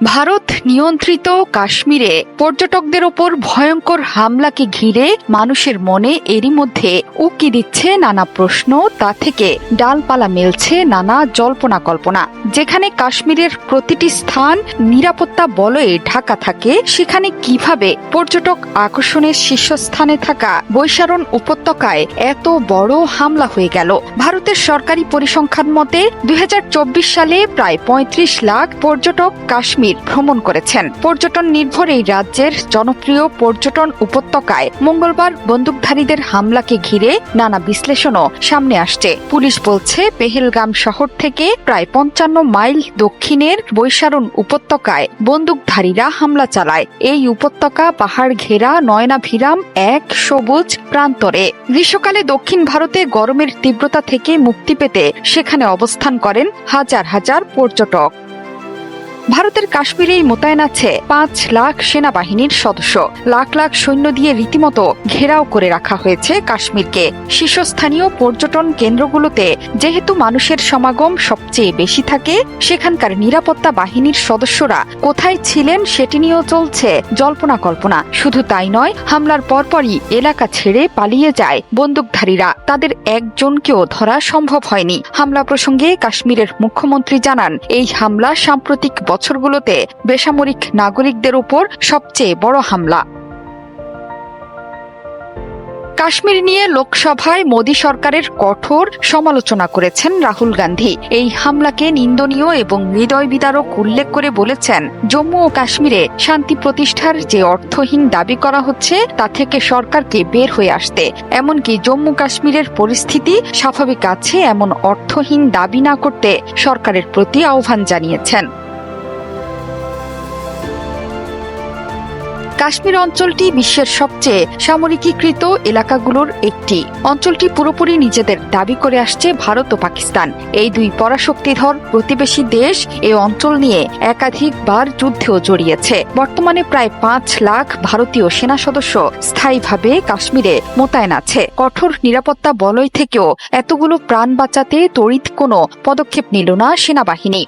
ভারত নিয়ন্ত্রিত কাশ্মীরে পর্যটকদের ওপর ভয়ঙ্কর হামলাকে ঘিরে মানুষের মনে এরই মধ্যে উকি দিচ্ছে নানা প্রশ্ন। তা থেকে ডালপালা মেলছে নানা জল্পনা কল্পনা। যেখানে কাশ্মীরের প্রতিটি স্থান নিরাপত্তা বলয়ে ঢাকা থাকে, সেখানে কিভাবে পর্যটক আকর্ষণের শীর্ষস্থানে থাকা বৈশারণ উপত্যকায় এত বড় হামলা হয়ে গেল। ভারতের সরকারি পরিসংখ্যান মতে ২০২৪ সালে প্রায় ৩৫ লাখ পর্যটক কাশ্মীর ভ্রমণ করেছেন। পর্যটন নির্ভর এই রাজ্যের জনপ্রিয় পর্যটন উপত্যকায় মঙ্গলবার বন্দুকধারীদের হামলাকে ঘিরে নানা বিশ্লেষণও সামনে আসছে। পুলিশ বলছে, পেহেলগাম শহর থেকে প্রায় ৫৫ মাইল দক্ষিণের বৈশারণ উপত্যকায় বন্দুকধারীরা হামলা চালায়। এই উপত্যকা পাহাড় ঘেরা নয়নাভিরাম এক সবুজ প্রান্তরে। গ্রীষ্মকালে দক্ষিণ ভারতে গরমের তীব্রতা থেকে মুক্তি পেতে সেখানে অবস্থান করেন হাজার হাজার পর্যটক। ভারতের কাশ্মীরেই মোতায়েন আছে ৫ লাখ সেনাবাহিনীর সদস্য। লাখ লাখ সৈন্য দিয়ে রীতিমতো ঘেরাও করে রাখা হয়েছে কাশ্মীরকে। শীর্ষস্থানীয় পর্যটন কেন্দ্রগুলোতে যেহেতু মানুষের সমাগম সবচেয়ে বেশি থাকে, সেখানকার নিরাপত্তা বাহিনীর সদস্যরা কোথায় ছিলেন সেটি নিয়েও চলছে জল্পনা কল্পনা। শুধু তাই নয়, হামলার পরপরই এলাকা ছেড়ে পালিয়ে যায় বন্দুকধারীরা। তাদের একজনকেও ধরা সম্ভব হয়নি। হামলা প্রসঙ্গে কাশ্মীরের মুখ্যমন্ত্রী জানান, এই হামলা সাম্প্রতিক বছরগুলোতে বেসামরিক নাগরিকদের উপর সবচেয়ে বড় হামলা। কাশ্মীর নিয়ে লোকসভায় মোদী সরকারের কঠোর সমালোচনা করেছেন রাহুল গান্ধী। এই হামলাকে নিন্দনীয় এবং হৃদয় বিদারক উল্লেখ করে বলেছেন, জম্মু ও কাশ্মীরে শান্তি প্রতিষ্ঠার যে অর্থহীন দাবি করা হচ্ছে তা থেকে সরকারকে বের হয়ে আসতে, এমনকি জম্মু কাশ্মীরের পরিস্থিতি স্বাভাবিক আছে এমন অর্থহীন দাবি না করতে সরকারের প্রতি আহ্বান জানিয়েছেন। কাশ্মীর অঞ্চলটি বিশ্বের সবচেয়ে সামরিকীকৃত এলাকাগুলোর একটি। অঞ্চলটি পুরোপুরি নিজেদের দাবি করে আসছে ভারত ও পাকিস্তান। এই দুই পরাশক্তিধর প্রতিবেশী দেশ এ অঞ্চল নিয়ে একাধিকবার যুদ্ধেও জড়িয়েছে। বর্তমানে প্রায় ৫ লাখ ভারতীয় সেনা সদস্য স্থায়ীভাবে কাশ্মীরে মোতায়েন আছে। কঠোর নিরাপত্তা বলয় থেকেও এতগুলো প্রাণ বাঁচাতে তড়িৎ কোনো পদক্ষেপ নিল না সেনাবাহিনী।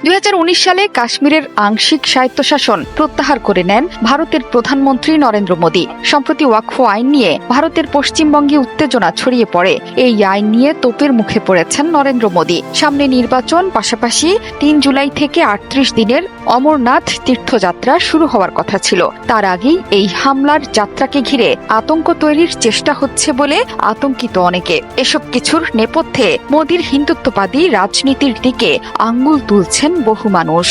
২০১৯ সালে কাশ্মীরের আংশিক স্বায়ত্তশাসন প্রত্যাহার করে নেন ভারতের প্রধানমন্ত্রী নরেন্দ্র মোদী। সম্প্রতি ওয়াকফ আইন নিয়ে ভারতের পশ্চিমবঙ্গে উত্তেজনা ছড়িয়ে পড়ে। এই আইন নিয়ে তোপের মুখে পড়েছেন নরেন্দ্র মোদী। সামনে নির্বাচন, পাশাপাশি ৩ জুলাই থেকে ৩৮ দিনের অমরনাথ তীর্থযাত্রা শুরু হওয়ার কথা ছিল। তার আগেই এই হামলার যাত্রাকে ঘিরে আতঙ্ক তৈরির চেষ্টা হচ্ছে বলে আতঙ্কিত অনেকে। এসব কিছুর নেপথ্যে মোদীর হিন্দুত্ববাদী রাজনীতির দিকে আঙ্গুল তুলছেন বহু মানুষ।